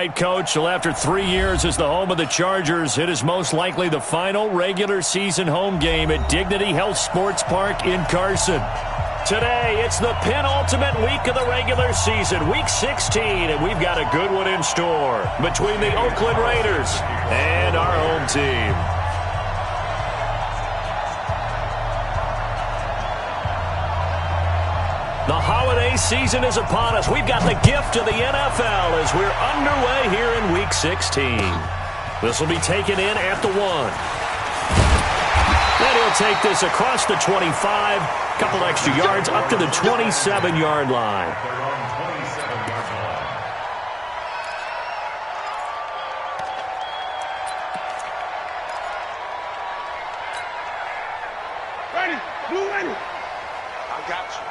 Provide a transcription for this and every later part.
right, Coach. Well, after 3 years as the home of the Chargers, it is most likely the final regular season home game at Dignity Health Sports Park in Carson. Today, it's the penultimate week of the regular season, Week 16, and we've got a good one in store between the Oakland Raiders and our home team. The holiday season is upon us. We've got the gift of the NFL as we're underway here in Week 16. This will be taken in at the 1. And he'll take this across the 25, couple extra yards up to the 27-yard line. Ready, blue ready. I got you.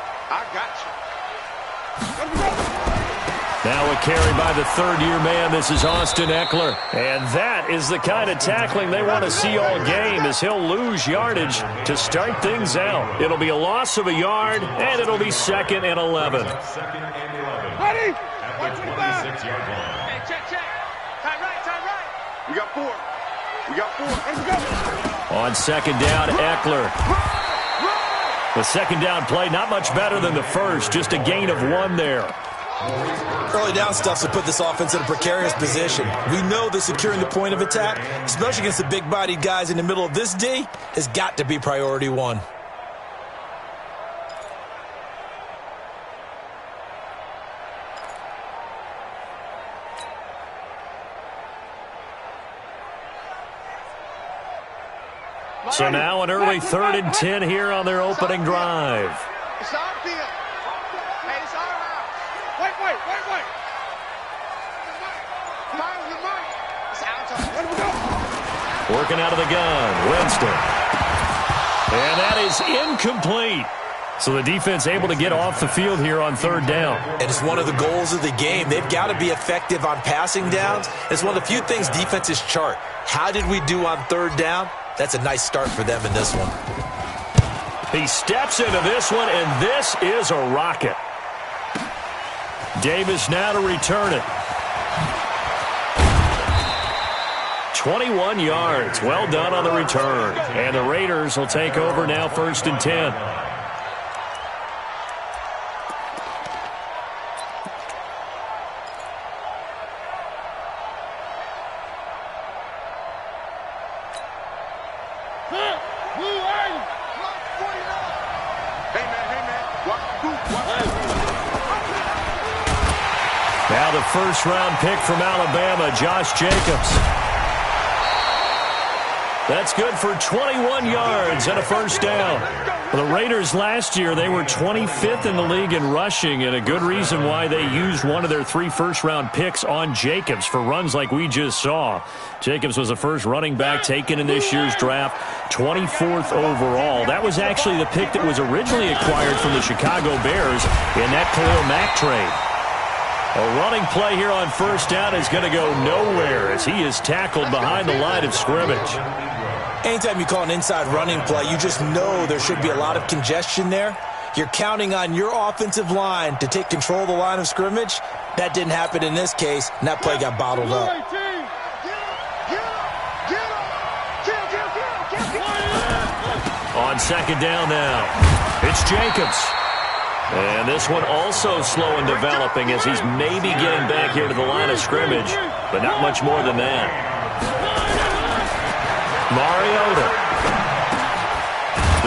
Now a carry by the third-year man. This is Austin Eckler. And that is the kind of tackling they want to see all game, as he'll lose yardage to start things out. It'll be a loss of a yard, and it'll be 2nd and 11. Ready? 125. Hey, check. Tie right. We got 4. Let's go. On 2nd down, Eckler. The 2nd down play, not much better than the first, just a gain of 1 there. Early down stuff to put this offense in a precarious position. We know that securing the point of attack, especially against the big-bodied guys in the middle of this D, has got to be priority 1. So now an early 3rd and 10 here on their opening drive. It's our field. Hey, it's our house. Wait. It's our time. Let him go. Working out of the gun, Winston. And that is incomplete. So the defense able to get off the field here on 3rd down. And it's one of the goals of the game. They've got to be effective on passing downs. It's one of the few things defenses chart. How did we do on 3rd down? That's a nice start for them in this one. He steps into this one, and this is a rocket. Davis now to return it. 21 yards. Well done on the return. And the Raiders will take over now 1st and 10. Now the first-round pick from Alabama, Josh Jacobs. That's good for 21 yards and a 1st down. For the Raiders last year, they were 25th in the league in rushing, and a good reason why they used one of their 3 first-round picks on Jacobs for runs like we just saw. Jacobs was the first running back taken in this year's draft, 24th overall. That was actually the pick that was originally acquired from the Chicago Bears in that Khalil Mack trade. A running play here on 1st down is going to go nowhere as he is tackled behind the line of scrimmage. Anytime you call an inside running play, you just know there should be a lot of congestion there. You're counting on your offensive line to take control of the line of scrimmage. That didn't happen in this case, and that play got bottled up. On 2nd down now, it's Jacobs. And this one also slow in developing as he's maybe getting back here to the line of scrimmage, but not much more than that. Mariota.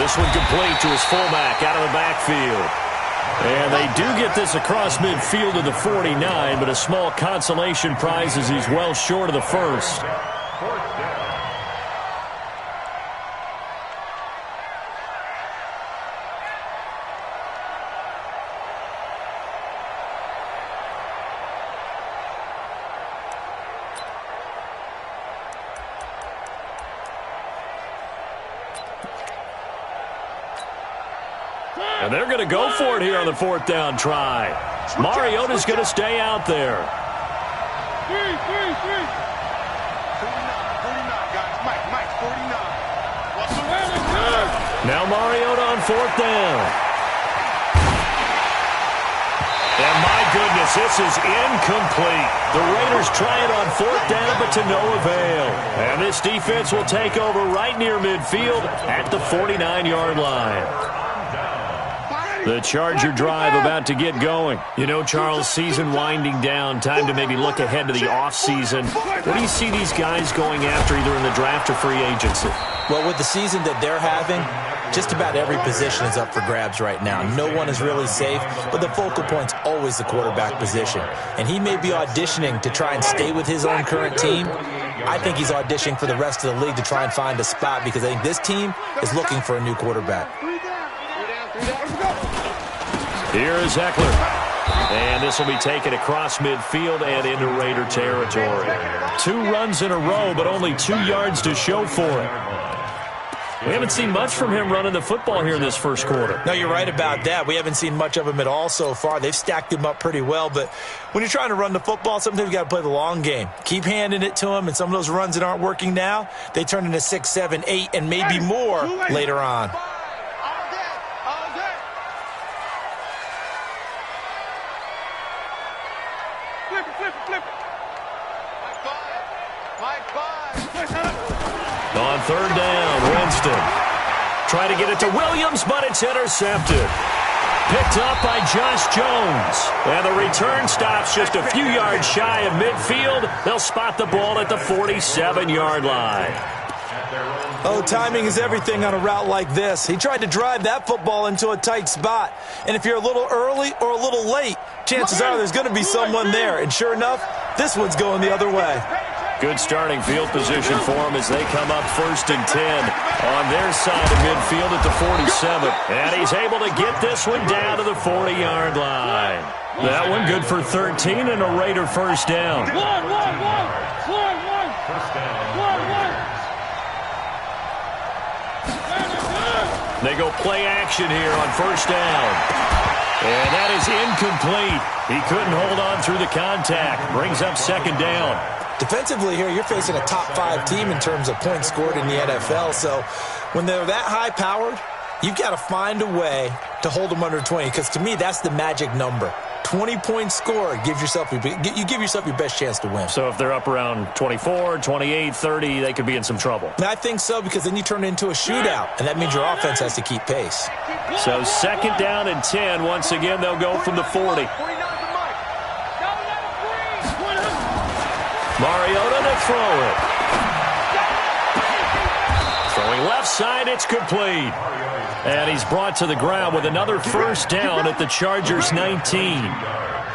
This one complete to his fullback out of the backfield. And they do get this across midfield to the 49, but a small consolation prize as he's well short of the 1st. And they're going to go for it here on the 4th down try. Mariota's going to stay out there. 49, guys. Mike, 49. Now Mariota on 4th down. And my goodness, This is incomplete. The Raiders try it on 4th down, but to no avail. And this defense will take over right near midfield at the 49-yard line. The Charger drive about to get going. You know, Charles, season winding down, time to maybe look ahead to the offseason. What do you see these guys going after either in the draft or free agency? Well, with the season that they're having, just about every position is up for grabs right now. No one is really safe, but the focal point's always the quarterback position. And he may be auditioning to try and stay with his own current team. I think he's auditioning for the rest of the league to try and find a spot because I think this team is looking for a new quarterback. Here is Eckler. And this will be taken across midfield and into Raider territory. 2 runs in a row, but only 2 yards to show for it. We haven't seen much from him running the football here in this first quarter. No, you're right about that. We haven't seen much of him at all so far. They've stacked him up pretty well, but when you're trying to run the football, sometimes you got to play the long game. Keep handing it to him, and some of those runs that aren't working now, they turn into 6, 7, 8, and maybe more later on. On 3rd down, Winston. Try to get it to Williams, but it's intercepted. Picked up by Josh Jones. And the return stops just a few yards shy of midfield. They'll spot the ball at the 47-yard line. Oh, timing is everything on a route like this. He tried to drive that football into a tight spot. And if you're a little early or a little late, chances are there's going to be someone there. And sure enough, this one's going the other way. Good starting field position for them as they come up 1st and 10 on their side of midfield at the 47. And he's able to get this one down to the 40-yard line. That one good for 13 and a Raider first down. They go play action here on 1st down. And that is incomplete. He couldn't hold on through the contact. Brings up 2nd down. Defensively here, you're facing a top-5 team in terms of points scored in the NFL. So when they're that high-powered, you've got to find a way to hold them under 20. Because to me, that's the magic number. 20 points scored, you give yourself your best chance to win. So if they're up around 24, 28, 30, they could be in some trouble. And I think so, because then you turn it into a shootout, and that means your offense has to keep pace. So 2nd down and 10. Once again, they'll go from the 40. Mariota to throw it. Throwing left side, it's complete. And he's brought to the ground with another first down at the Chargers' 19.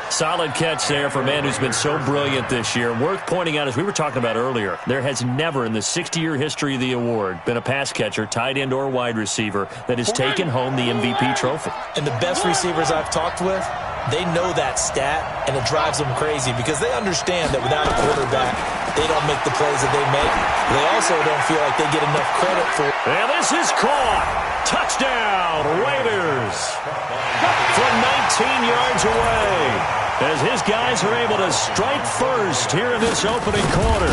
Solid catch there for a man who's been so brilliant this year. Worth pointing out, as we were talking about earlier, there has never in the 60-year history of the award been a pass catcher, tight end, or wide receiver that has taken home the MVP trophy. And the best receivers I've talked with, they know that stat, and it drives them crazy because they understand that without a quarterback, they don't make the plays that they make. They also don't feel like they get enough credit for it. And this is caught. Touchdown, Raiders. From 19 yards away, as his guys are able to strike first here in this opening quarter.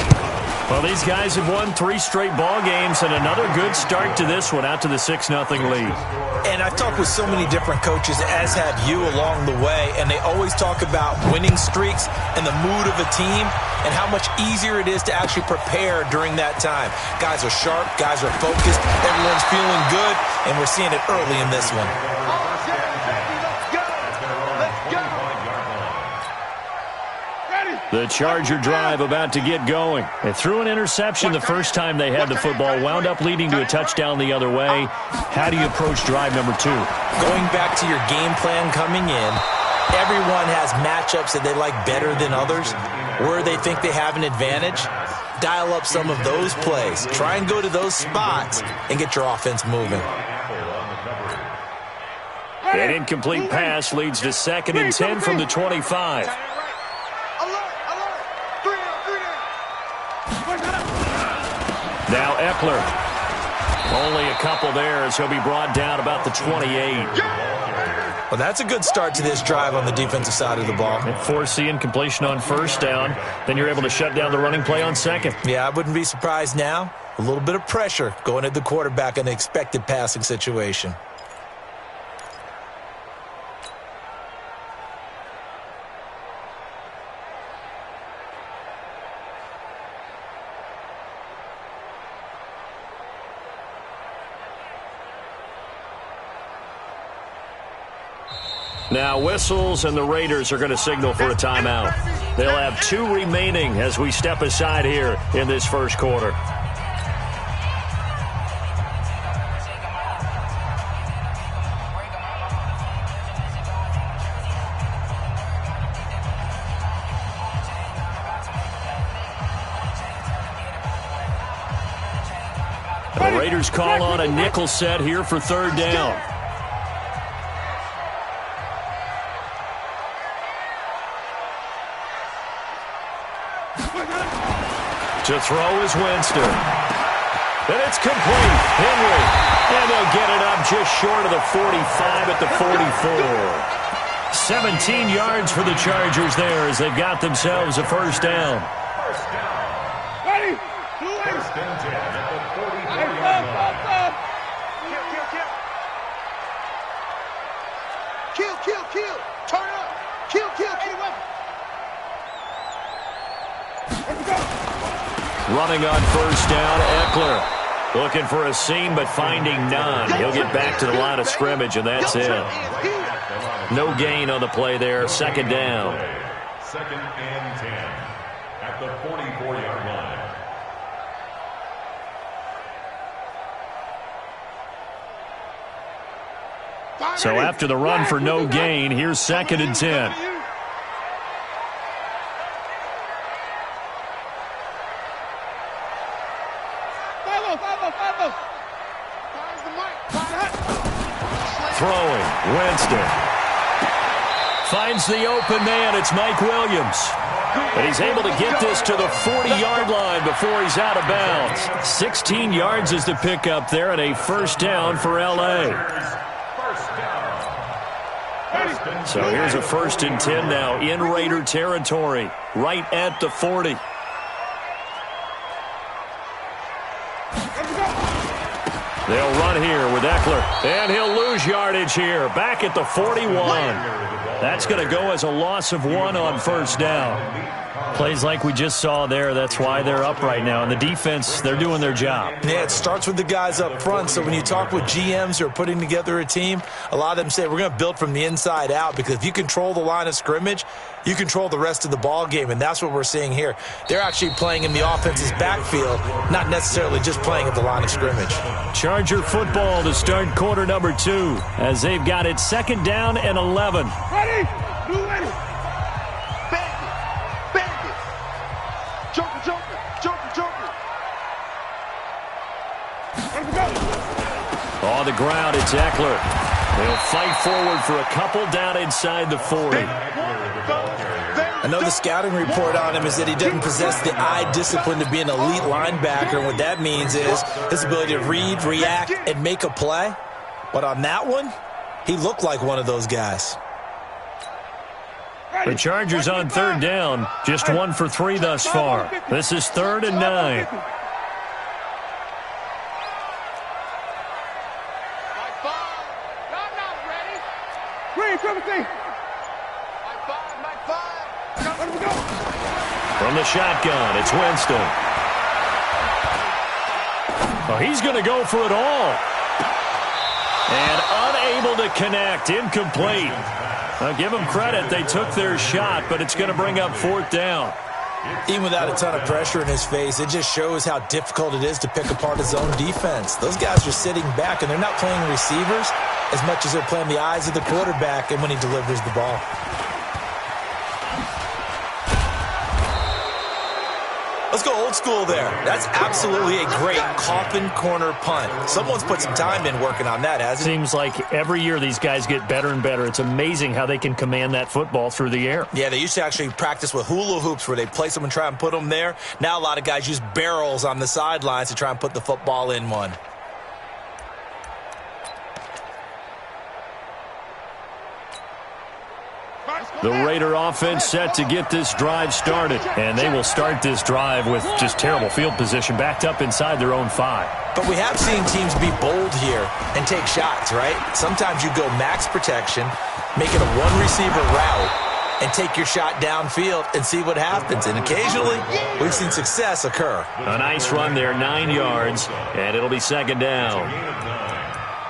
Well, these guys have won 3 straight ball games, and another good start to this one, out to the 6-0 lead. And I've talked with so many different coaches, as have you along the way, and they always talk about winning streaks and the mood of a team and how much easier it is to actually prepare during that time. Guys are sharp, guys are focused, everyone's feeling good, and we're seeing it early in this one. The Charger drive about to get going. They threw an interception the first time they had the football, wound up leading to a touchdown the other way. How do you approach drive number 2? Going back to your game plan coming in, everyone has matchups that they like better than others, where they think they have an advantage. Dial up some of those plays. Try and go to those spots and get your offense moving. An incomplete pass leads to 2nd and 10 from the 25. Now Eckler. Only a couple there as he'll be brought down about the 28. Well, that's a good start to this drive on the defensive side of the ball. And force the incompletion on 1st down. Then you're able to shut down the running play on 2nd. Yeah, I wouldn't be surprised now. A little bit of pressure going at the quarterback in an expected passing situation. Now whistles, and the Raiders are going to signal for a timeout. They'll have 2 remaining as we step aside here in this first quarter. And the Raiders call on a nickel set here for 3rd down. To throw is Winston. And it's complete. Henry. And they'll get it up just short of the 45 at the 44. 17 yards for the Chargers there as they've got themselves a 1st down. Ready? First and 10 at the 44-yard line. Kill. Turn up. Kill. Any weapon. Let's go. Running on 1st down, Eckler. Looking for a seam, but finding none. He'll get back to the line of scrimmage, and that's it. No gain on the play there. 2nd down. 2nd and 10 at the 44-yard line. So after the run for no gain, here's 2nd and 10. Throwing, Winston. Finds the open man, it's Mike Williams. But he's able to get this to the 40-yard line before he's out of bounds. 16 yards is the pickup there, and a 1st down for L.A. So here's a 1st and 10 now in Raider territory, right at the 40. They'll run here with Eckler, and he'll lose yardage here, back at the 41. That's going to go as a loss of 1 on 1st down. Plays like we just saw there, that's why they're up right now. And the defense, they're doing their job. Yeah, it starts with the guys up front. So when you talk with GMs who are putting together a team, a lot of them say we're going to build from the inside out, because if you control the line of scrimmage, you control the rest of the ball game, and that's what we're seeing here. They're actually playing in the offense's backfield, not necessarily just playing at the line of scrimmage. Charger football to start quarter number 2 as they've got it 2nd down and 11. Ready? Blue ready. Bandit. Joker. Let's go. On the ground, it's Eckler. They'll fight forward for a couple down inside the 40. I know the scouting report on him is that he doesn't possess the eye discipline to be an elite linebacker. And what that means is his ability to read, react, and make a play. But on that one, he looked like one of those guys. The Chargers on 3rd down, just 1 for 3 thus far. This is 3rd and 9. From the shotgun, it's Winston. Oh, he's going to go for it all. And unable to connect, incomplete. I'll give them credit, they took their shot, but it's going to bring up 4th down. Even without a ton of pressure in his face, it just shows how difficult it is to pick apart his own defense. Those guys are sitting back, and they're not playing receivers as much as they're playing the eyes of the quarterback and when he delivers the ball. Let's go old school there. That's absolutely a great coffin corner punt. Someone's put some time in working on that, hasn't it? Seems like every year these guys get better and better. It's amazing how they can command that football through the air. Yeah, they used to actually practice with hula hoops where they place them and try and put them there. Now a lot of guys use barrels on the sidelines to try and put the football in one. The Raider offense set to get this drive started, and they will start this drive with just terrible field position, backed up inside their own 5. But we have seen teams be bold here and take shots, right? Sometimes you go max protection, make it a one-receiver route, and take your shot downfield and see what happens. And occasionally, we've seen success occur. A nice run there, 9 yards, and it'll be 2nd down.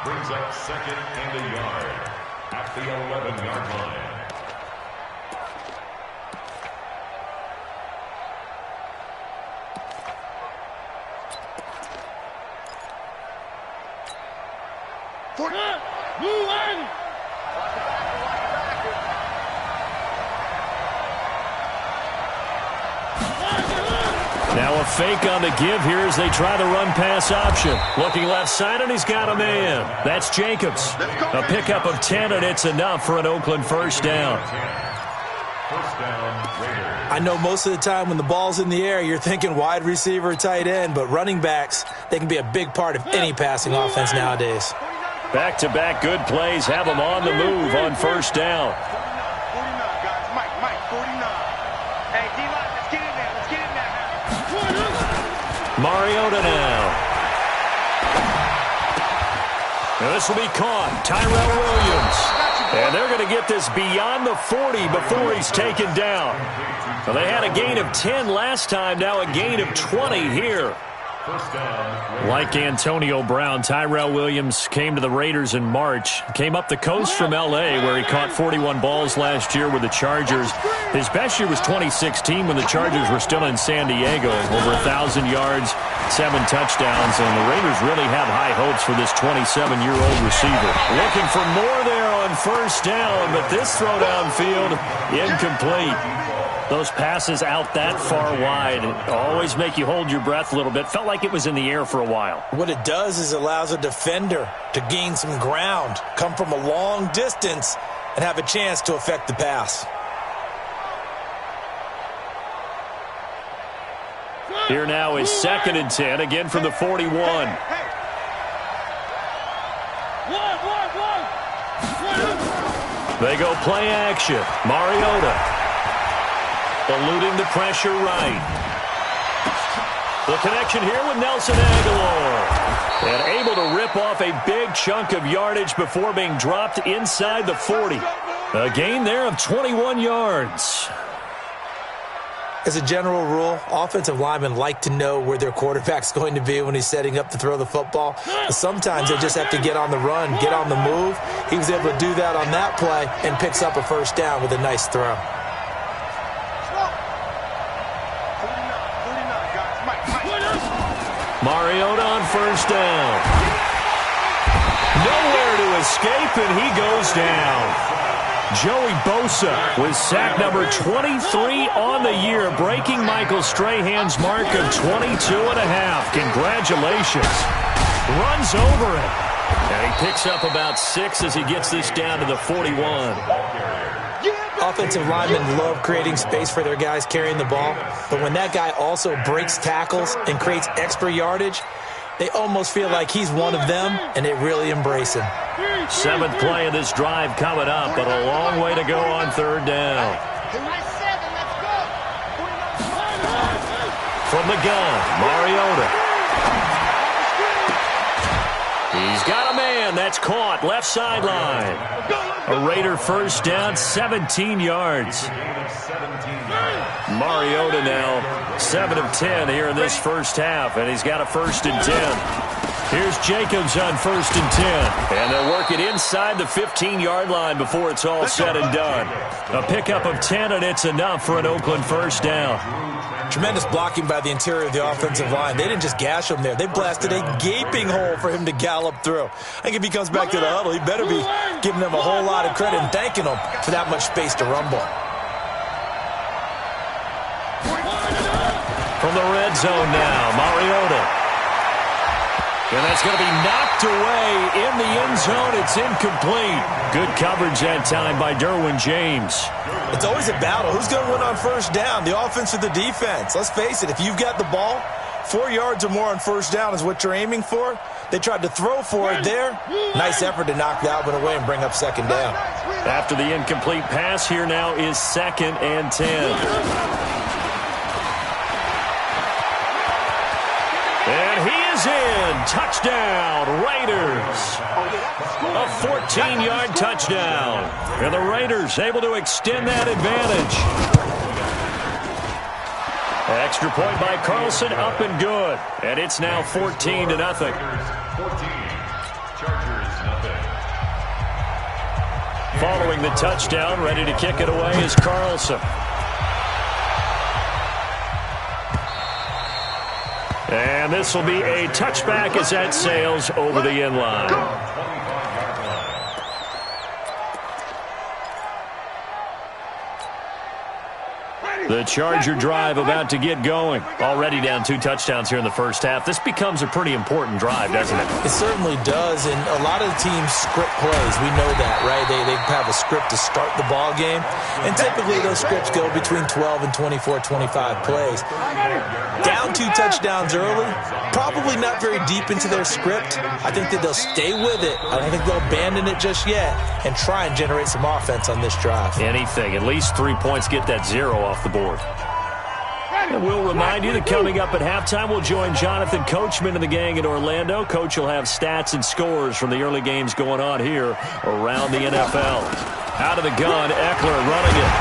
Brings up 2nd and a yard. at the 11-yard line. Now a fake on the give here as they try the run-pass option. Looking left side, and he's got a man. That's Jacobs. A pickup of 10, and it's enough for an Oakland first down. I know most of the time when the ball's in the air, you're thinking wide receiver, tight end, but running backs, they can be a big part of any passing offense nowadays. Back-to-back good plays have them on the move on first down. 49, guys. Mike, 49. Hey, D-line, let's get in there. Let's get in there now. Mariota now. Now this will be caught. Tyrell Williams. And they're going to get this beyond the 40 before he's taken down. Well, they had a gain of 10 last time, now a gain of 20 here. Like Antonio Brown, Tyrell Williams came to the Raiders in March. Came up the coast from L.A., where he caught 41 balls last year with the Chargers. His best year was 2016 when the Chargers were still in San Diego. Over 1,000 yards, 7 touchdowns, and the Raiders really have high hopes for this 27-year-old receiver. Looking for more there on first down, but this throw downfield, incomplete. Those passes out that far wide always make you hold your breath a little bit. Felt like it was in the air for a while. What it does is allows a defender to gain some ground, come from a long distance, and have a chance to affect the pass. Here now is 2nd and 10, again from the 41. They go play action. Mariota. Eluding the pressure right. The connection here with Nelson Aguilar. And able to rip off a big chunk of yardage before being dropped inside the 40. A gain there of 21 yards. As a general rule, offensive linemen like to know where their quarterback's going to be when he's setting up to throw the football. But sometimes they just have to get on the run, get on the move. He was able to do that on that play and picks up a first down with a nice throw. Mariota on first down. Nowhere to escape, and he goes down. Joey Bosa with sack number 23 on the year, breaking Michael Strahan's mark of 22.5. Congratulations. Runs over it. And he picks up about 6 as he gets this down to the 41. Offensive linemen love creating space for their guys carrying the ball, but when that guy also breaks tackles and creates extra yardage, they almost feel like he's one of them, and they really embrace him. 7th play of this drive coming up, but a long way to go on third down. From the gun, Mariota. He's got a man. That's caught. Left sideline. A Raider first down, 17 yards. Mariota now 7 of 10 here in this first half, and he's got a 1st and 10. Here's Jacobs on 1st and 10. And they'll work it inside the 15-yard line before it's all said and done. A pickup of 10, and it's enough for an Oakland first down. Tremendous blocking by the interior of the offensive line. They didn't just gash him there. They blasted a gaping hole for him to gallop through. I think if he comes back to the huddle, he better be giving them a whole lot of credit and thanking them for that much space to rumble. From the red zone now, Mariota. And that's going to be knocked away in the end zone. It's incomplete. Good coverage that time by Derwin James. It's always a battle. Who's going to win on first down, the offense or the defense? Let's face it, if you've got the ball, 4 yards or more on first down is what you're aiming for. They tried to throw for it there. Nice effort to knock that one away and bring up 2nd down. After the incomplete pass, here now is 2nd and 10. And he is in. Touchdown, Raiders. A 14-yard touchdown. And the Raiders able to extend that advantage. Extra point by Carlson, up and good. And it's now 14-0. 14, Chargers nothing. Following the touchdown, ready to kick it away is Carlson. And this will be a touchback as that sails over the end line. The Charger drive about to get going. Already down 2 touchdowns here in the first half. This becomes a pretty important drive, doesn't it? It certainly does, and a lot of the teams script plays. We know that, right? They have a script to start the ball game, and typically those scripts go between 12 and 24, 25 plays. Down 2 touchdowns early, probably not very deep into their script. I think that they'll stay with it. I don't think they'll abandon it just yet and try and generate some offense on this drive. Anything. At least 3 points, get that 0 off the board. And we'll remind you that coming up at halftime, we'll join Jonathan Coachman and the gang in Orlando. Coach will have stats and scores from the early games going on here around the NFL. Out of the gun, Eckler running it.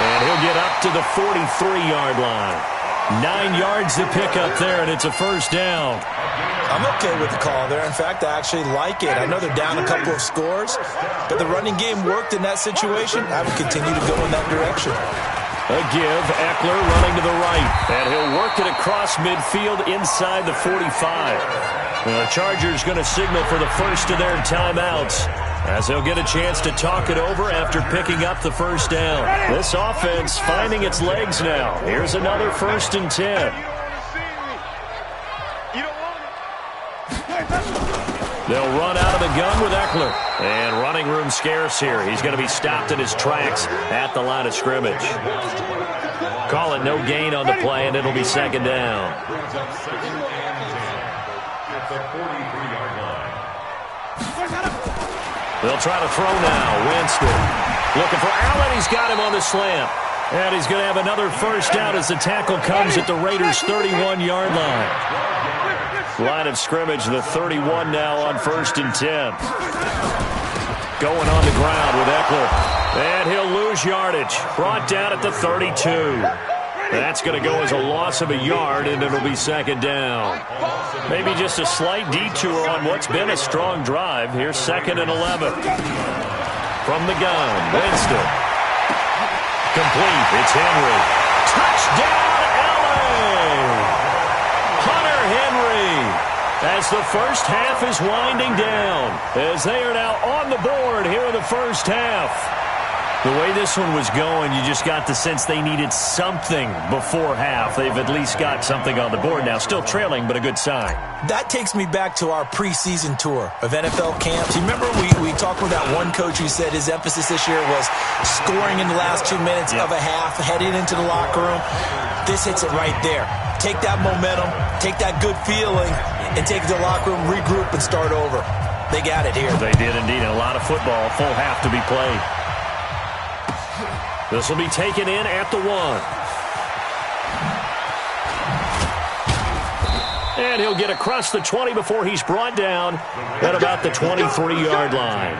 And he'll get up to the 43-yard line. 9 yards to pick up there, and it's a first down. I'm okay with the call there. In fact, I actually like it. I know they're down a couple of scores, but the running game worked in that situation. I would continue to go in that direction. A give, Eckler running to the right, and he'll work it across midfield inside the 45. The Chargers going to signal for the first of their timeouts as they'll get a chance to talk it over after picking up the first down. This offense finding its legs now. Here's another 1st and 10. They'll run out of the gun with Eckler. And running room scarce here. He's going to be stopped in his tracks at the line of scrimmage. Call it no gain on the play, and it'll be 2nd down. They'll try to throw now. Winston looking for Allen. He's got him on the slant. And he's going to have another first down as the tackle comes at the Raiders' 31-yard line. Line of scrimmage, the 31 now on 1st and 10. Going on the ground with Eckler. And he'll lose yardage. Brought down at the 32. That's going to go as a loss of a yard, and it'll be 2nd down. Maybe just a slight detour on what's been a strong drive. Here's 2nd and 11. From the gun, Winston. Complete. It's Henry. Touchdown, LA! Hunter Henry. As the first half is winding down, as they are now on the board here in the first half. The way this one was going, you just got the sense they needed something before half. They've at least got something on the board now. Still trailing, but a good sign. That takes me back to our preseason tour of NFL camps. You remember we talked with that one coach who said his emphasis this year was scoring in the last 2 minutes of a half, heading into the locker room. This hits it right there. Take that momentum, take that good feeling, and take it to the locker room, regroup, and start over. They got it here. They did indeed. And a lot of football, full half to be played. This will be taken in at the 1. And he'll get across the 20 before he's brought down at about the 23-yard line.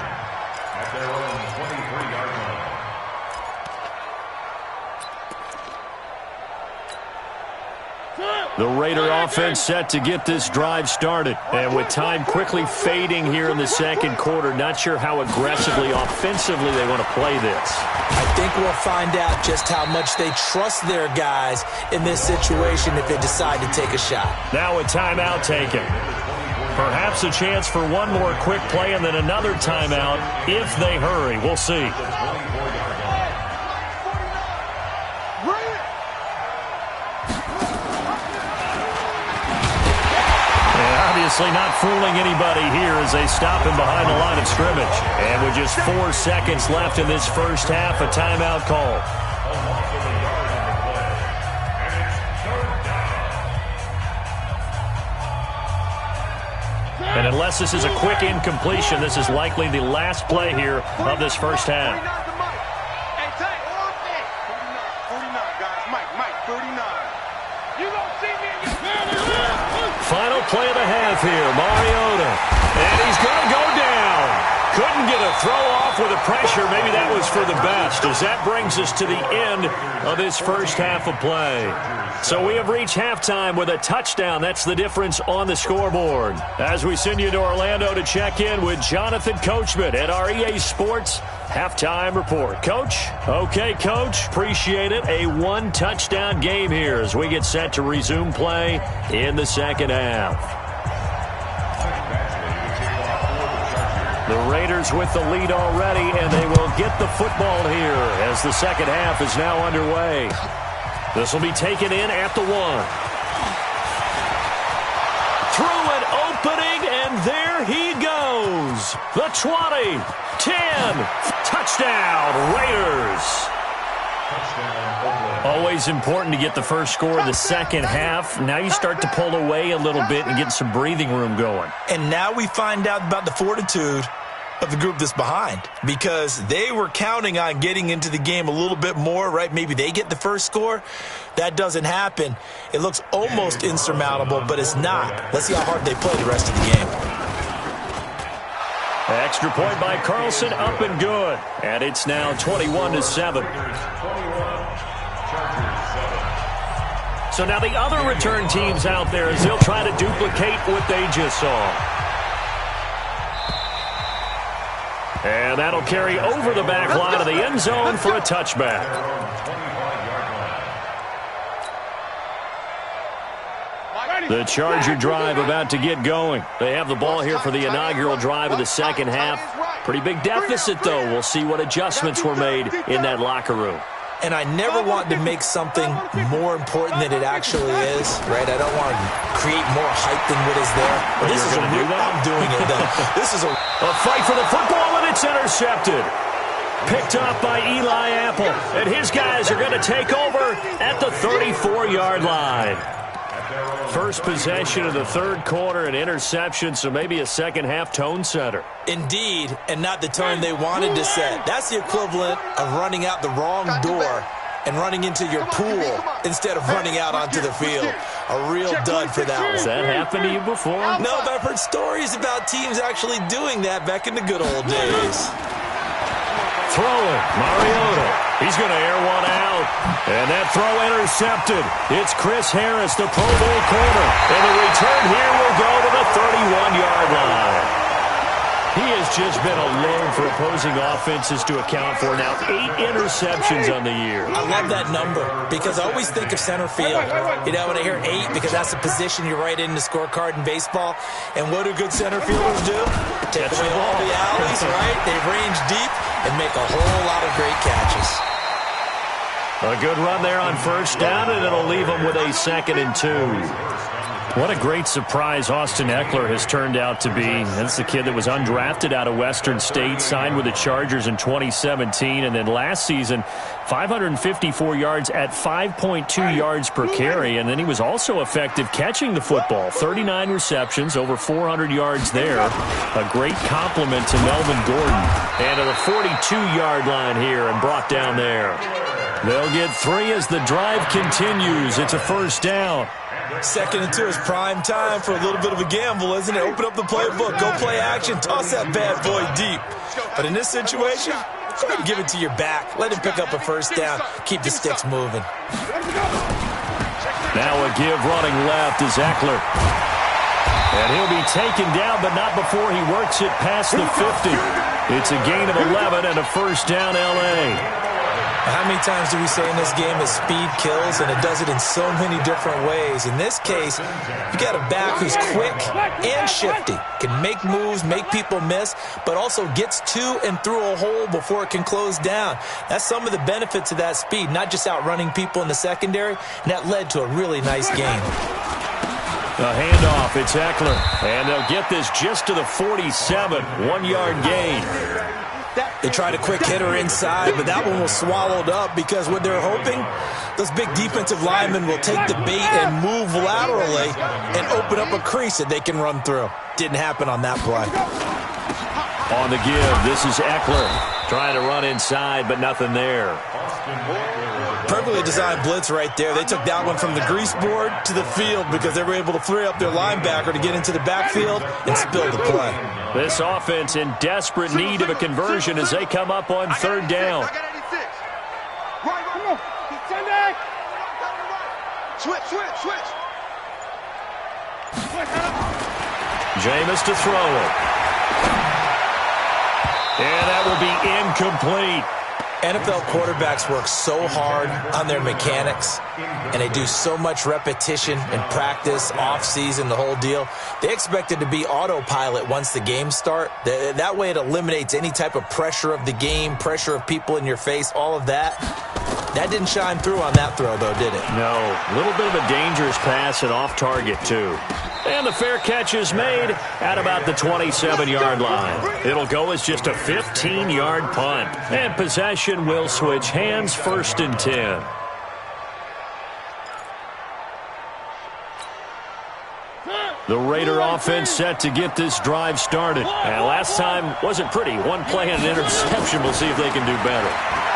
The Raider offense set to get this drive started. And with time quickly fading here in the second quarter, not sure how aggressively, offensively they want to play this. I think we'll find out just how much they trust their guys in this situation if they decide to take a shot. Now a timeout taken. Perhaps a chance for one more quick play and then another timeout if they hurry. We'll see. Obviously not fooling anybody here as they stop him behind the line of scrimmage. And with just 4 seconds left in this first half, a timeout call. And unless this is a quick incompletion, this is likely the last play here of this first half. Final play of the half here, Mariota. And he's going to go down. Couldn't get a throw off with the pressure. Maybe that was for the best, as that brings us to the end of this first half of play. So we have reached halftime with a touchdown. That's the difference on the scoreboard. As we send you to Orlando to check in with Jonathan Coachman at our EA Sports Halftime report. Coach? Okay, Coach. Appreciate it. A one-touchdown game here as we get set to resume play in the second half. The Raiders with the lead already, and they will get the football here as the second half is now underway. This will be taken in at the 1. Through an opening, and there he goes. The 20, 10, touchdown, Raiders. Always important to get the first score of the second half. Now you start to pull away a little bit and get some breathing room going. And now we find out about the fortitude of the group that's behind, because they were counting on getting into the game a little bit more, right? Maybe they get the first score. That doesn't happen. It looks almost insurmountable, but it's not. Let's see how hard they play the rest of the game. Extra point by Carlson, up and good. And it's now 21-7. So now the other return teams out there as they'll try to duplicate what they just saw. And that'll carry over the back line of the end zone for a touchback. The Charger drive about to get going. They have the ball here for the inaugural drive of the second half. Pretty big deficit, though. We'll see what adjustments were made in that locker room. And I never want to make something more important than it actually is, right? I don't want to create more hype than what is there. But this is I'm doing it, though. This is a fight for the football, and it's intercepted. Picked up by Eli Apple. And his guys are going to take over at the 34-yard line. First possession of the third quarter, an interception, so maybe a second-half tone setter. Indeed, and not the tone they wanted to set. That's the equivalent of running out the wrong door and running into your pool instead of running out onto the field. A real dud for that one. Has that happened to you before? No, but I've heard stories about teams actually doing that back in the good old days. Throwing, Mariota. He's going to air one out. And that throw intercepted. It's Chris Harris, the Pro Bowl corner. And the return here will go to the 31-yard line. He has just been alone for opposing offenses to account for now 8 interceptions on the year. I love that number because I always think of center field. You know, when I hear 8, because that's the position you write in the scorecard in baseball. And what do good center fielders do? Take away all the alleys, right? They range deep and make a whole lot of great catches. A good run there on first down, and it'll leave them with a 2nd and 2. What a great surprise Austin Eckler has turned out to be. That's the kid that was undrafted out of Western State, signed with the Chargers in 2017, and then last season, 554 yards at 5.2 yards per carry, and then he was also effective catching the football. 39 receptions, over 400 yards there. A great compliment to Melvin Gordon. And to the 42-yard line here and brought down there. They'll get 3 as the drive continues. It's a first down. 2nd and 2 is prime time for a little bit of a gamble, isn't it? Open up the playbook, go play action, toss that bad boy deep. But in this situation, go ahead and give it to your back. Let him pick up a first down. Keep the sticks moving. Now a give running left is Eckler. And he'll be taken down, but not before he works it past the 50. It's a gain of 11 and a first down L.A. How many times do we say in this game that speed kills, and it does it in so many different ways? In this case, you got a back who's quick and shifty, can make moves, make people miss, but also gets to and through a hole before it can close down. That's some of the benefits of that speed, not just outrunning people in the secondary, and that led to a really nice game. A handoff, it's Eckler, and they'll get this just to the 47, 1-yard gain. They tried a quick hitter inside, but that one was swallowed up because what they're hoping, those big defensive linemen will take the bait and move laterally and open up a crease that they can run through. Didn't happen on that play. On the give, this is Eckler trying to run inside, but nothing there. Perfectly designed blitz right there. They took that one from the grease board to the field because they were able to free up their linebacker to get into the backfield and spill the play. This offense in desperate need of a conversion as they come up on 3rd down. Switch. Jameis to throw it. And that will be incomplete. NFL quarterbacks work so hard on their mechanics, and they do so much repetition and practice, off-season, the whole deal. They expect it to be autopilot once the games start. That way it eliminates any type of pressure of the game, pressure of people in your face, all of that. That didn't shine through on that throw, though, did it? No. A little bit of a dangerous pass and off target, too. And the fair catch is made at about the 27-yard line. It'll go as just a 15-yard punt. And possession will switch hands, 1st and 10. The Raider offense set to get this drive started. And last time wasn't pretty. One play and an interception. We'll see if they can do better.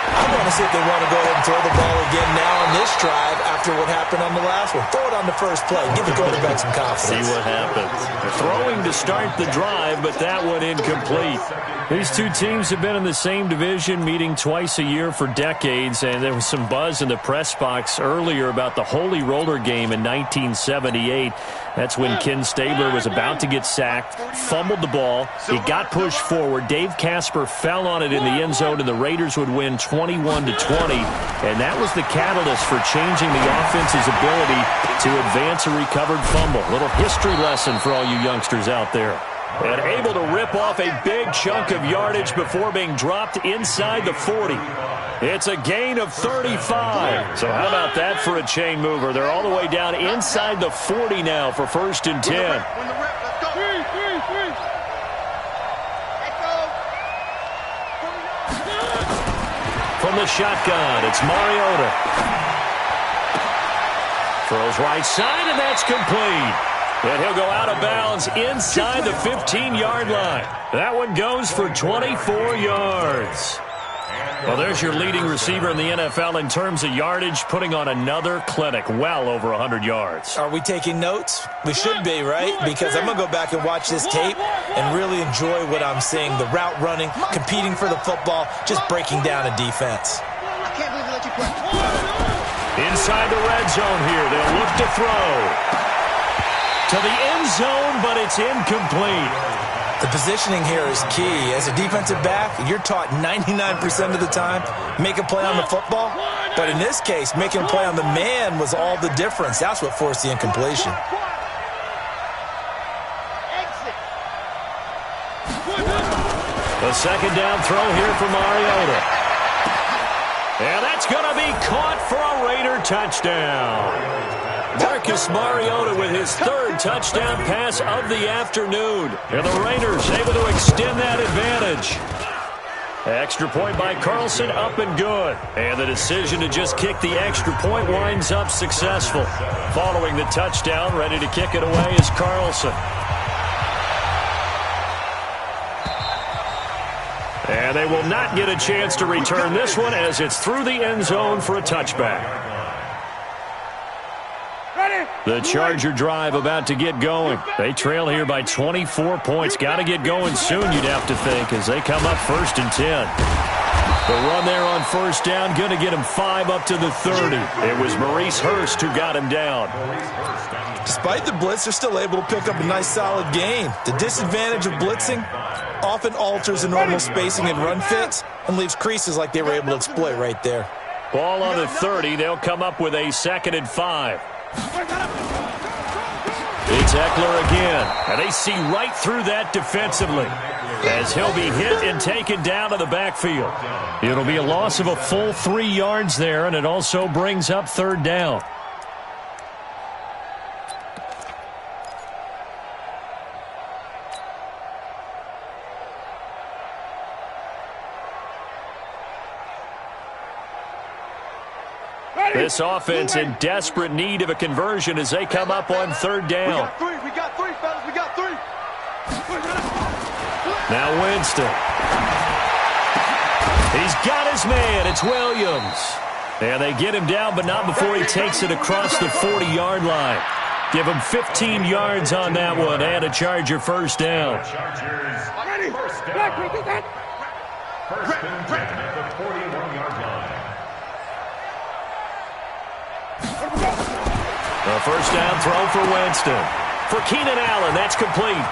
I want to see if they want to go ahead and throw the ball again now on this drive after what happened on the last one. Throw it on the first play. Give the quarterback some confidence. See what happens. Throwing to start the drive, but that one incomplete. These two teams have been in the same division, meeting twice a year for decades, and there was some buzz in the press box earlier about the Holy Roller game in 1978. That's when Ken Stabler was about to get sacked, fumbled the ball, he got pushed forward, Dave Casper fell on it in the end zone, and the Raiders would win 21-20, and that was the catalyst for changing the offense's ability to advance a recovered fumble. A little history lesson for all you youngsters out there. And able to rip off a big chunk of yardage before being dropped inside the 40. It's a gain of 35. So how about that for a chain mover? They're all the way down inside the 40 now for 1st and 10. From the shotgun, it's Mariota. Throws right side, and that's complete. And he'll go out of bounds inside the 15-yard line. That one goes for 24 yards. Well, there's your leading receiver in the NFL in terms of yardage, putting on another clinic, well over 100 yards. Are we taking notes? We should be, right? Because I'm going to go back and watch this tape and really enjoy what I'm seeing. The route running, competing for the football, just breaking down a defense. I can't believe they let you play. Inside the red zone here, they'll look to throw. To the end zone, but it's incomplete. The positioning here is key. As a defensive back, you're taught 99% of the time, make a play on the football. But in this case, making a play on the man was all the difference. That's what forced the incompletion. The second down throw here for Mariota. And that's going to be caught for a Raider touchdown. Marcus Mariota with his 3rd touchdown pass of the afternoon. And the Raiders able to extend that advantage. Extra point by Carlson, up and good. And the decision to just kick the extra point winds up successful. Following the touchdown, ready to kick it away is Carlson. And they will not get a chance to return this one as it's through the end zone for a touchback. The Charger drive about to get going. They trail here by 24 points. Got to get going soon, you'd have to think, as they come up 1st and 10. The run there on 1st down, going to get him 5 up to the 30. It was Maurice Hurst who got him down. Despite the blitz, they're still able to pick up a nice, solid gain. The disadvantage of blitzing often alters the normal spacing and run fits and leaves creases like they were able to exploit right there. Ball on the 30. They'll come up with a 2nd and 5. It's Eckler again, and they see right through that defensively as he'll be hit and taken down to the backfield. It'll be a loss of a full 3 yards there, and it also brings up 3rd down. This offense in desperate need of a conversion as they come up on 3rd down. We got three, fellas. We got 3. Now Winston. He's got his man. It's Williams. And they get him down, but not before he takes it across the 40-yard line. Give him 15 yards on that one and a Charger 1st down. Ready? First and 10 at the 41-yard line. A 1st down throw for Winston. For Keenan Allen, that's complete.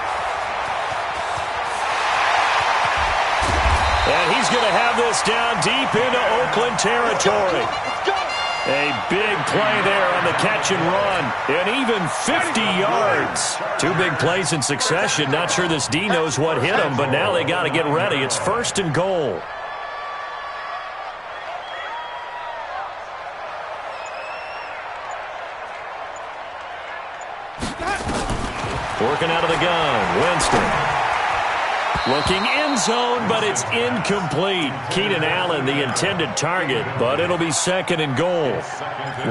And he's going to have this down deep into Oakland territory. A big play there on the catch and run. And even 50 yards. Two big plays in succession. Not sure this D knows what hit him, but now they got to get ready. It's 1st and goal. Working out of the gun, Winston. Looking end zone, but it's incomplete. Keenan Allen, the intended target, but it'll be 2nd and goal.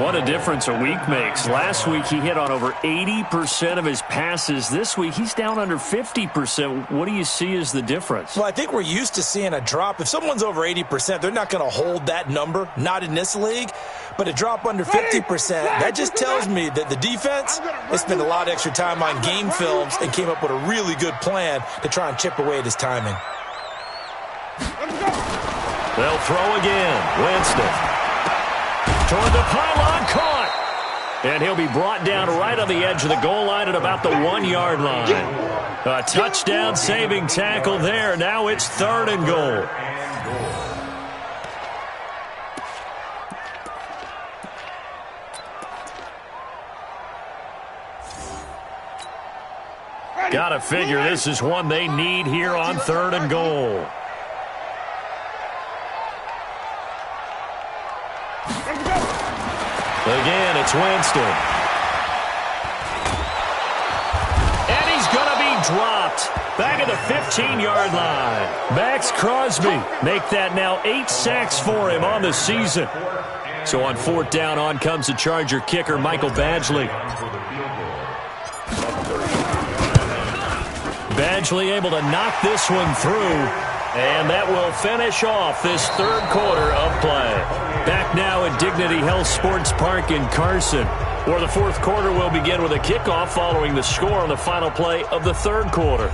What a difference a week makes. Last week, he hit on over 80% of his passes. This week, he's down under 50%. What do you see as the difference? Well, I think we're used to seeing a drop. If someone's over 80%, they're not going to hold that number, not in this league. But a drop under 50%, that just tells me that the defense, they spent a lot of extra time on game films and came up with a really good plan to try and chip away at his timing. They'll throw again. Winston. Toward the pylon, caught. And he'll be brought down right on the edge of the goal line at about the 1-yard line. A touchdown saving tackle there. Now it's 3rd and goal. Gotta figure this is one they need here on 3rd and goal. Again, it's Winston. And he's gonna be dropped. Back at the 15-yard line. Max Crosby make that now 8 sacks for him on the season. So on 4th down, on comes the Charger kicker, Michael Badgley. Badgley able to knock this one through, and that will finish off this 3rd quarter of play. Back now at Dignity Health Sports Park in Carson, where the 4th quarter will begin with a kickoff following the score on the final play of the 3rd quarter.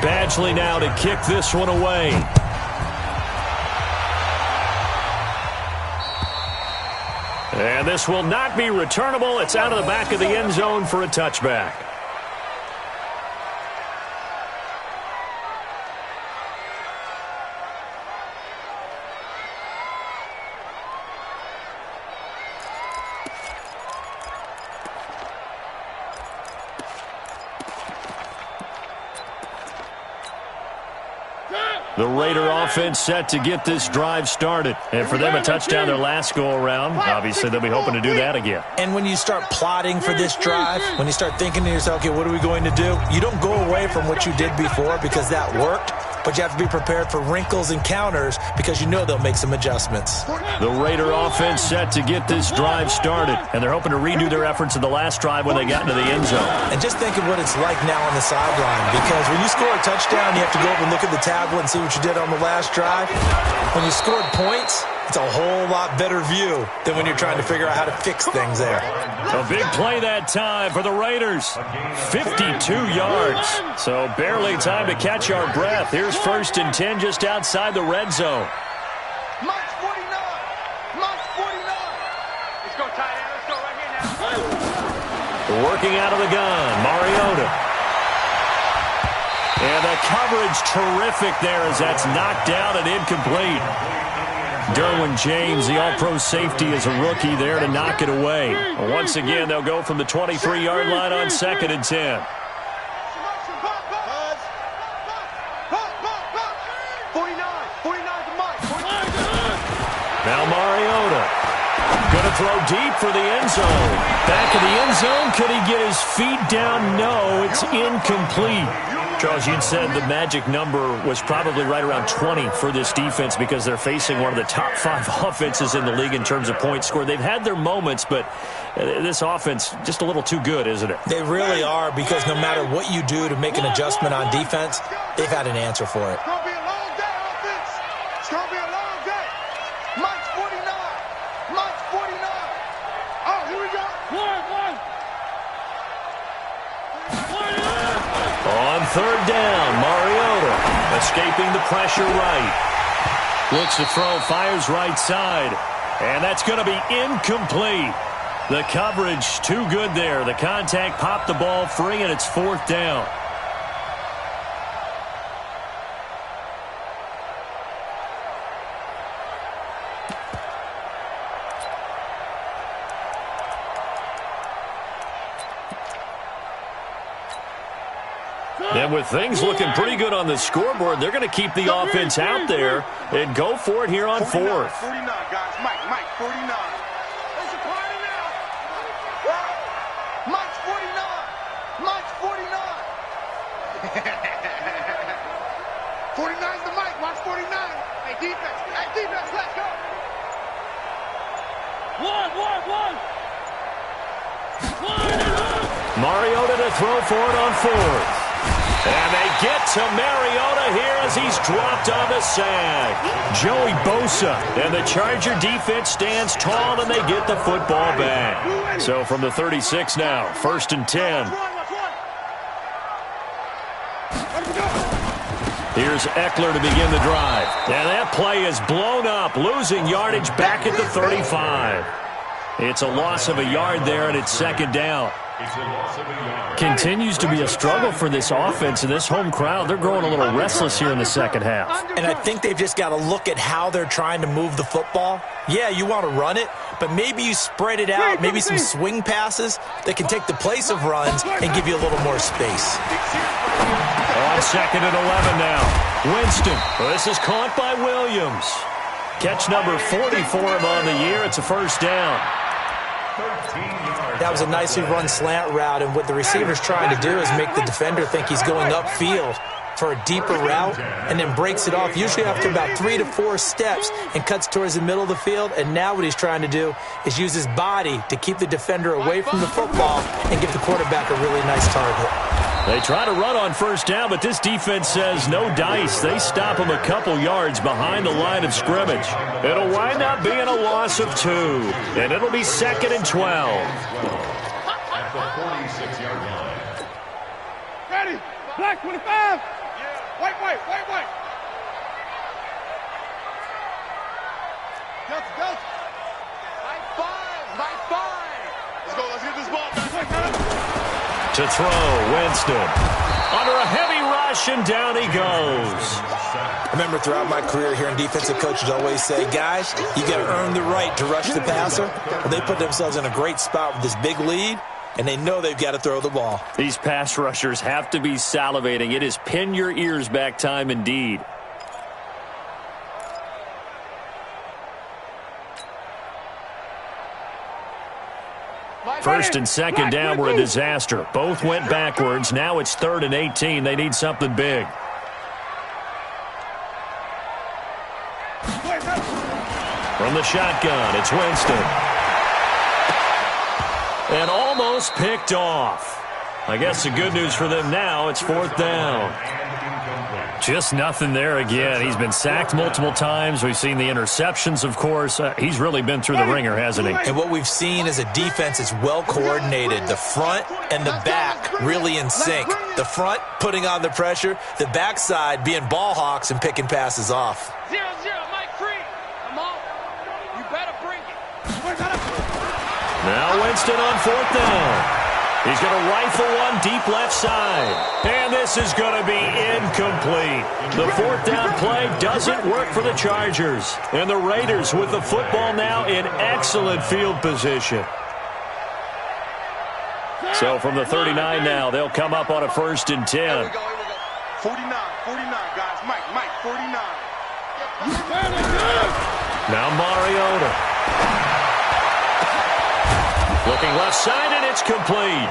Badgley now to kick this one away. And this will not be returnable. It's out of the back of the end zone for a touchback. The Raider offense set to get this drive started. And for them, a touchdown their last go-around. Obviously, they'll be hoping to do that again. And when you start plotting for this drive, when you start thinking to yourself, okay, what are we going to do? You don't go away from what you did before because that worked. But you have to be prepared for wrinkles and counters because you know they'll make some adjustments. The Raider offense set to get this drive started. And they're hoping to redo their efforts in the last drive when they got into the end zone. And just think of what it's like now on the sideline. Because when you score a touchdown, you have to go up and look at the tablet and see what you did on the last drive. When you scored points, it's a whole lot better view than when you're trying to figure out how to fix things there. A big play that time for the Raiders. 52 yards. So barely time to catch our breath. Here's 1st and 10 just outside the red zone. Mike's 49. Mike's 49. Let's go, tight end. Let's go right here now. Working out of the gun, Mariota. And the coverage terrific there as that's knocked down and incomplete. Derwin James, the all-pro safety, is a rookie there to knock it away. Once again, they'll go from the 23-yard line on 2nd and 10. 49 to Mike. Now Mariota. Going to throw deep for the end zone. Back of the end zone. Could he get his feet down? No, it's incomplete. Charles, you'd said the magic number was probably right around 20 for this defense because they're facing one of the top 5 offenses in the league in terms of points scored. They've had their moments, but this offense just a little too good, isn't it? They really are because no matter what you do to make an adjustment on defense, they've had an answer for it. It's going to be a long day, offense. It's going to be a long day. Mike's 49. Mike's 49. Oh, here we go. One. On 3rd down, Mariota escaping the pressure right. Looks to throw, fires right side. And that's going to be incomplete. The coverage too good there. The contact popped the ball free, and it's 4th down. And with things looking pretty good on the scoreboard, they're going to keep the offense out there and go for it here on 4th. 49, guys. Mike, 49. There's a party now. Mike's 49. Mike's 49. 49's the Mike. Mike's 49. Hey, defense. Hey, defense, let's go. One. Mariota to throw for it on 4th. And they get to Mariota here as he's dropped on the sack. Joey Bosa and the Charger defense stands tall, and they get the football back. So from the 36 now, 1st and 10. Here's Eckler to begin the drive. And that play is blown up, losing yardage back at the 35. It's a loss of a yard there, and it's 2nd down. Continues to be a struggle for this offense and this home crowd. They're growing a little restless here in the 2nd half. And I think they've just got to look at how they're trying to move the football. Yeah, you want to run it, but maybe you spread it out, maybe some swing passes that can take the place of runs and give you a little more space. On 2nd and 11 now. Winston. This is caught by Williams. Catch number 40 for him on the year. It's a 1st down. That was a nicely run slant route, and what the receiver's trying to do is make the defender think he's going upfield for a deeper route and then breaks it off, usually after about 3 to 4 steps, and cuts towards the middle of the field. And now what he's trying to do is use his body to keep the defender away from the football and give the quarterback a really nice target. They try to run on 1st down, but this defense says no dice. They stop him a couple yards behind the line of scrimmage. It'll wind up being a loss of 2, and it'll be 2nd and 12. At the 46-yard line. Ready. Black 25. White. Go. High five. Let's get this ball back. To throw, Winston. Under a heavy rush, and down he goes. I remember throughout my career hearing defensive coaches always say, guys, you got to earn the right to rush the passer. Well, they put themselves in a great spot with this big lead, and they know they've got to throw the ball. These pass rushers have to be salivating. It is pin your ears back time indeed. First and 2nd down were a disaster. Both went backwards. Now it's 3rd and 18. They need something big. From the shotgun, it's Winston. And almost picked off. I guess the good news for them now, it's 4th down. Just nothing there again. He's been sacked multiple times. We've seen the interceptions, of course. He's really been through the ringer, hasn't he? And what we've seen is a defense that's well coordinated. The front and the back really in sync. The front putting on the pressure. The backside being ball hawks and picking passes off. 0-0, Mike free. Come on. You better bring it. Now Winston on 4th down. He's going to rifle one deep left side. And this is going to be incomplete. The 4th down play doesn't work for the Chargers. And the Raiders with the football now in excellent field position. So from the 39 now, they'll come up on a 1st and 10. Here we go. 49, guys. Mike, 49. Now Mariota. Looking left side, and it's complete.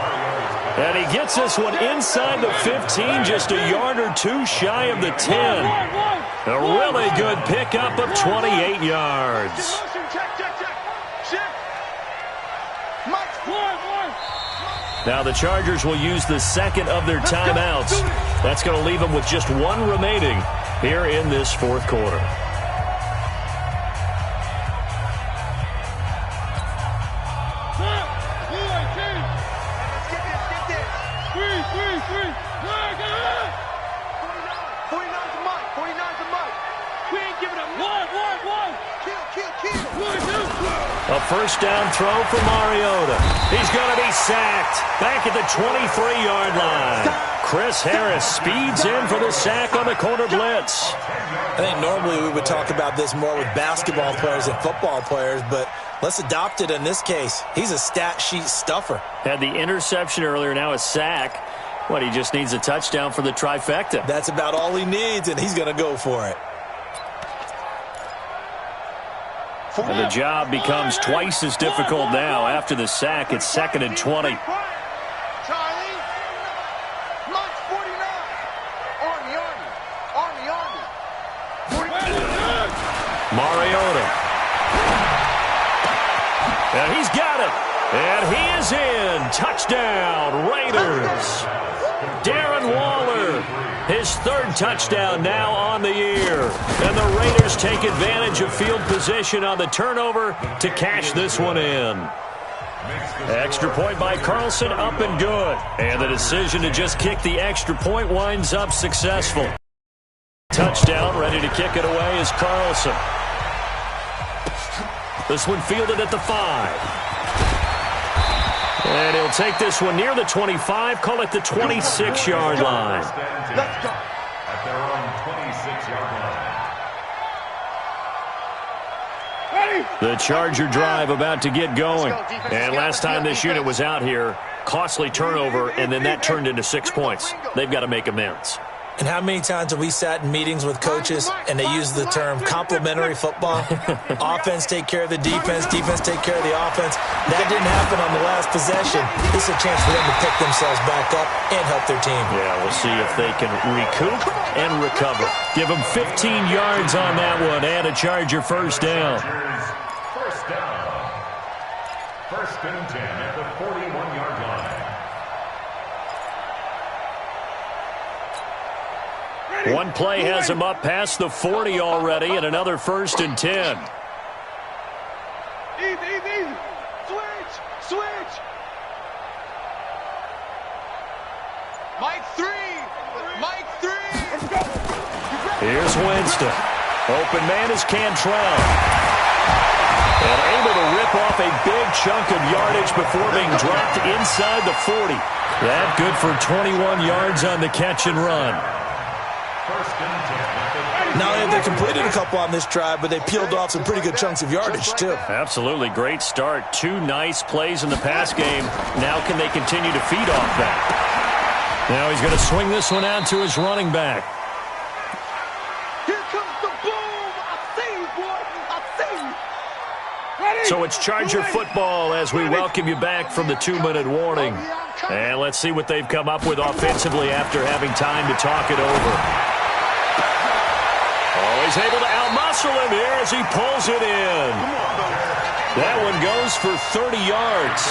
And he gets this one inside the 15, just a yard or 2 shy of the 10. A really good pickup of 28 yards. Now the Chargers will use the 2nd of their timeouts. That's going to leave them with just 1 remaining here in this 4th quarter. A first down throw for Mariota. He's going to be sacked back at the 23-yard line. Chris Harris speeds in for the sack on the corner blitz. I think normally we would talk about this more with basketball players and football players, but let's adopt it in this case. He's a stat sheet stuffer. Had the interception earlier, now a sack. What, he just needs a touchdown for the trifecta. That's about all he needs, and he's going to go for it. And the job becomes twice as difficult now. After the sack, it's 2nd and 20. Charlie, Mike 49. Army. Mariota. And he's got it. And he is in. Touchdown, Raiders. Darren Waller, his 3rd touchdown now on the year. And the Raiders take advantage of field position on the turnover to cash this one in. Extra point by Carlson, up and good. And the decision to just kick the extra point winds up successful. Touchdown, ready to kick it away is Carlson. This one fielded at the 5. And he'll take this one near the 25, call it the 26-yard line. Let's go. At their own 26-yard line. The Charger drive about to get going. And last time this unit was out here, costly turnover, and then that turned into 6 points. They've got to make amends. And how many times have we sat in meetings with coaches and they use the term complementary football? Offense take care of the defense, defense take care of the offense. That didn't happen on the last possession. This is a chance for them to pick themselves back up and help their team. Yeah, we'll see if they can recoup and recover. Give them 15 yards on that one and a Charger first down. First down. 1st and 10 at the 41-yard line. One play has him up past the 40 already, and another 1st and 10. Easy. Switch. Mike 3. Let's go. Here's Winston. Open man is Cantrell. And able to rip off a big chunk of yardage before being dropped inside the 40. That good for 21 yards on the catch and run. Not only have they completed a couple on this drive, but they peeled off some pretty good chunks of yardage, too. Absolutely. Great start. 2 nice plays in the pass game. Now can they continue to feed off that? Now he's going to swing this one out to his running back. Here comes the boom. I see you, boy. I see you. Ready? So it's Charger football as we welcome you back from the 2-minute warning. And let's see what they've come up with offensively after having time to talk it over. Oh, he's able to outmuscle him here as he pulls it in. That one goes for 30 yards.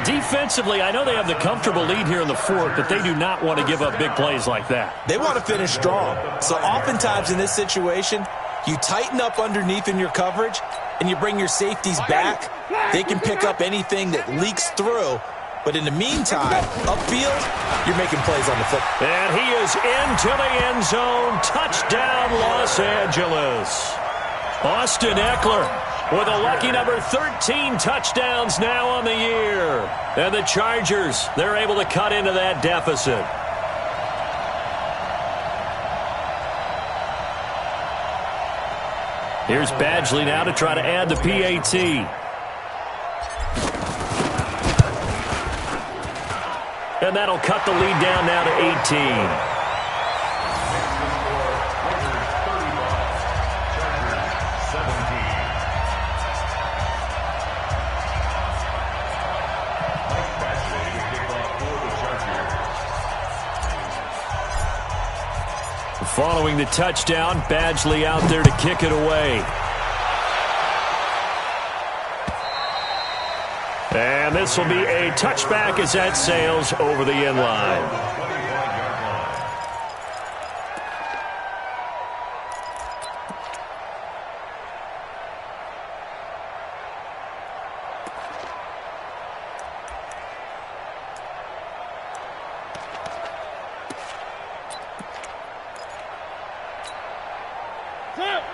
Defensively, I know they have the comfortable lead here in the 4th, but they do not want to give up big plays like that. They want to finish strong. So oftentimes in this situation, you tighten up underneath in your coverage, and you bring your safeties back. They can pick up anything that leaks through. But in the meantime, upfield, you're making plays on the football. And he is into the end zone. Touchdown, Los Angeles. Austin Eckler with a lucky number 13 touchdowns now on the year. And the Chargers, they're able to cut into that deficit. Here's Badgley now to try to add the PAT. And that'll cut the lead down now to 18. Following the touchdown, Badgley out there to kick it away. And this will be a touchback as that sails over the end line.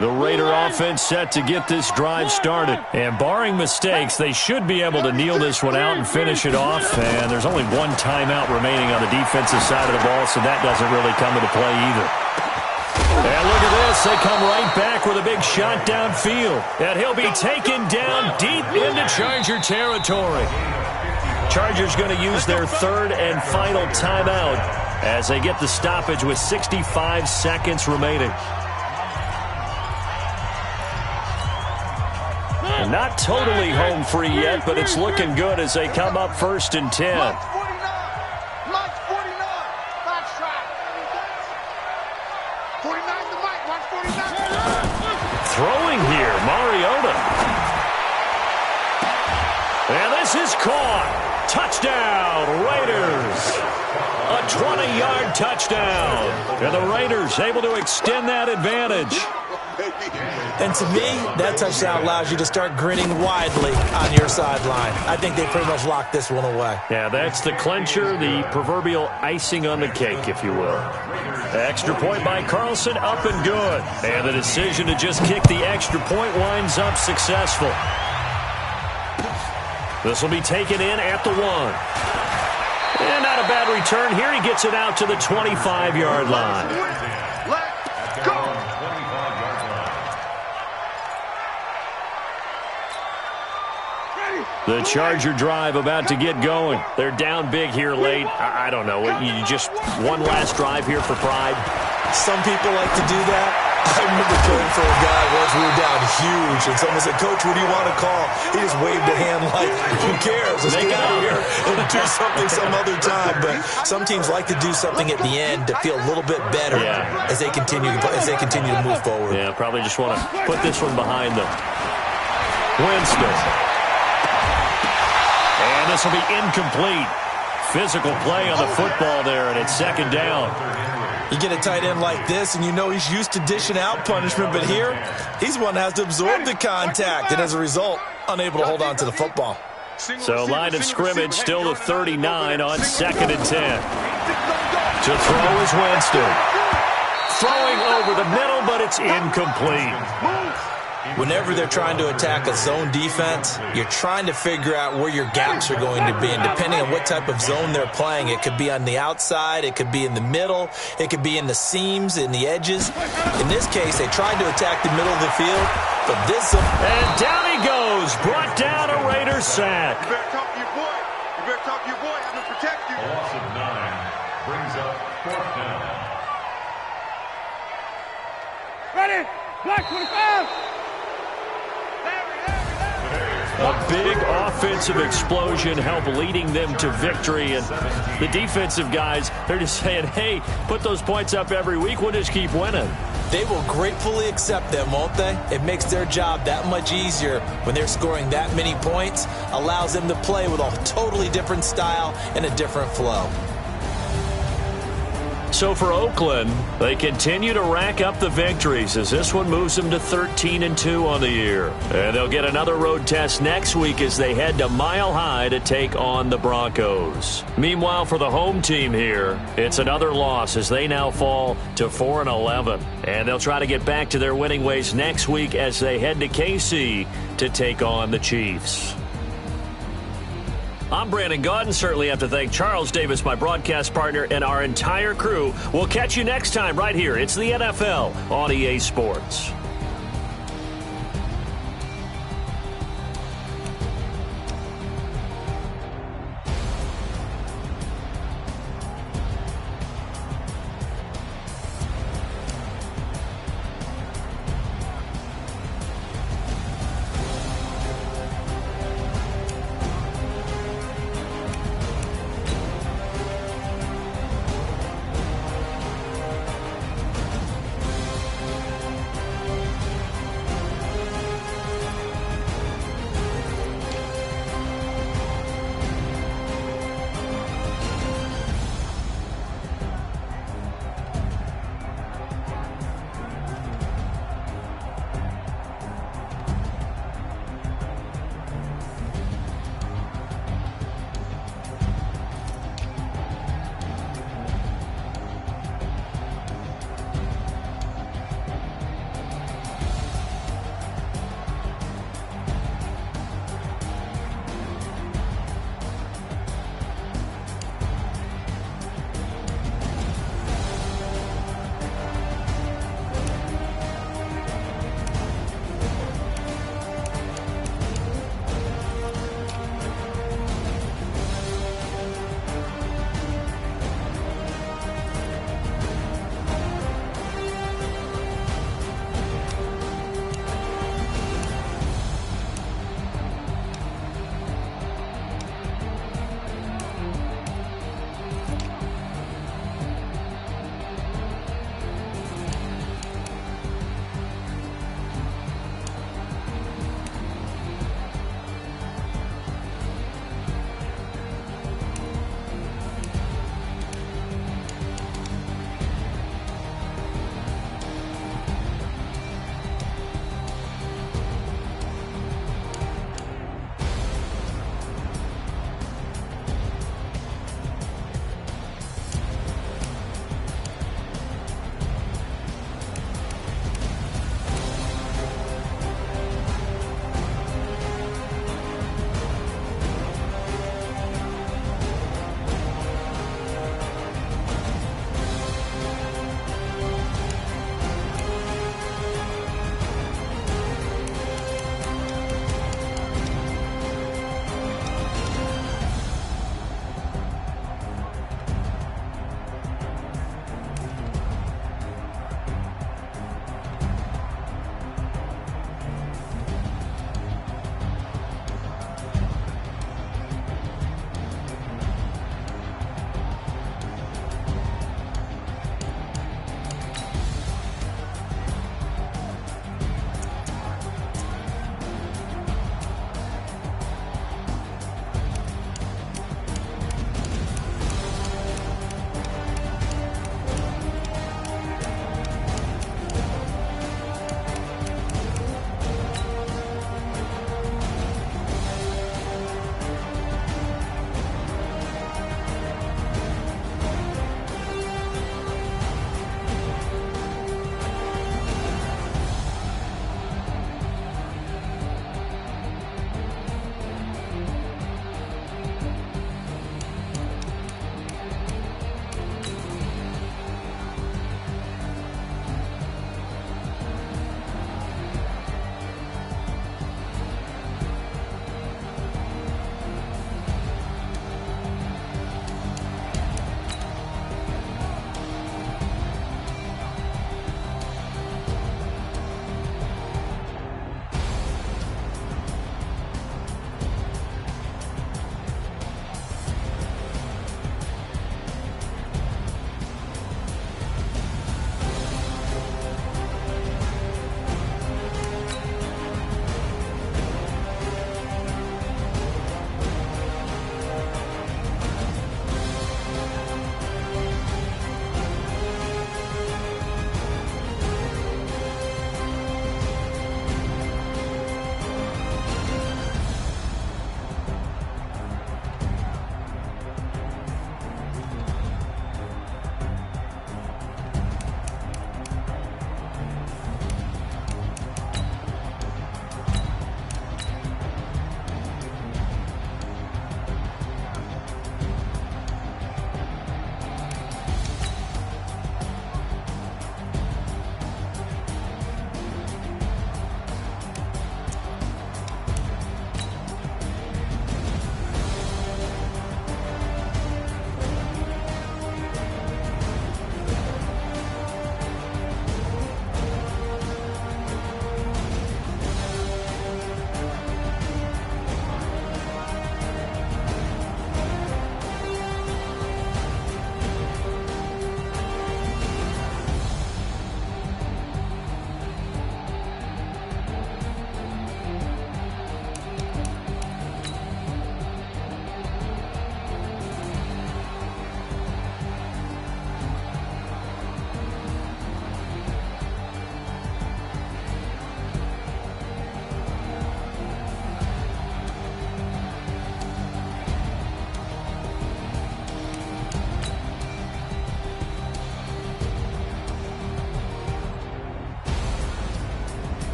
The Raider offense set to get this drive started. And barring mistakes, they should be able to kneel this one out and finish it off. And there's only one timeout remaining on the defensive side of the ball, so that doesn't really come into play either. And look at this. They come right back with a big shot downfield. And he'll be taken down deep into Charger territory. Chargers going to use their third and final timeout as they get the stoppage with 65 seconds remaining. And not totally home free yet, but it's looking good as they come up 1st and 10. March 49. March 49. Box track. 49 to Mike. March 49. Throwing here, Mariota. And this is caught. Touchdown, Raiders. A 20-yard touchdown. And the Raiders able to extend that advantage. And to me, that touchdown allows you to start grinning widely on your sideline. I think they pretty much locked this one away. Yeah, that's the clincher, the proverbial icing on the cake, if you will. Extra point by Carlson, up and good. And the decision to just kick the extra point winds up successful. This will be taken in at the 1. And not a bad return here. He gets it out to the 25-yard line. Let's go. The Charger drive about to get going. They're down big here late. I don't know. You just one last drive here for pride. Some people like to do that. I remember playing for a guy once we were down huge, and someone said, "Coach, what do you want to call?" He just waved a hand like, "Who cares? Let's get out of here and do something some other time." But some teams like to do something at the end to feel a little bit better as they continue to move forward. Yeah, probably just want to put this one behind them. Winston. And this will be incomplete. Physical play on the football there, and it's 2nd down. You get a tight end like this, and you know he's used to dishing out punishment, but here, he's the one that has to absorb the contact, and as a result, unable to hold on to the football. So line of scrimmage still to 39 on 2nd and 10. To throw is Winston. Throwing over the middle, but it's incomplete. Whenever they're trying to attack a zone defense, you're trying to figure out where your gaps are going to be. And depending on what type of zone they're playing, it could be on the outside, it could be in the middle, it could be in the seams, in the edges. In this case, they tried to attack the middle of the field, but this... And down he goes, brought down a Raider sack. You better talk to your boy. You better talk to your boy. I'm going to protect you. A loss of 9 brings up 4th down. Ready? Black 25. A big offensive explosion helped leading them to victory. And the defensive guys, they're just saying, hey, put those points up every week. We'll just keep winning. They will gratefully accept them, won't they? It makes their job that much easier when they're scoring that many points. Allows them to play with a totally different style and a different flow. So for Oakland, they continue to rack up the victories as this one moves them to 13-2 on the year. And they'll get another road test next week as they head to Mile High to take on the Broncos. Meanwhile, for the home team here, it's another loss as they now fall to 4-11. And they'll try to get back to their winning ways next week as they head to KC to take on the Chiefs. I'm Brandon Gaudin. Certainly have to thank Charles Davis, my broadcast partner, and our entire crew. We'll catch you next time right here. It's the NFL on EA Sports.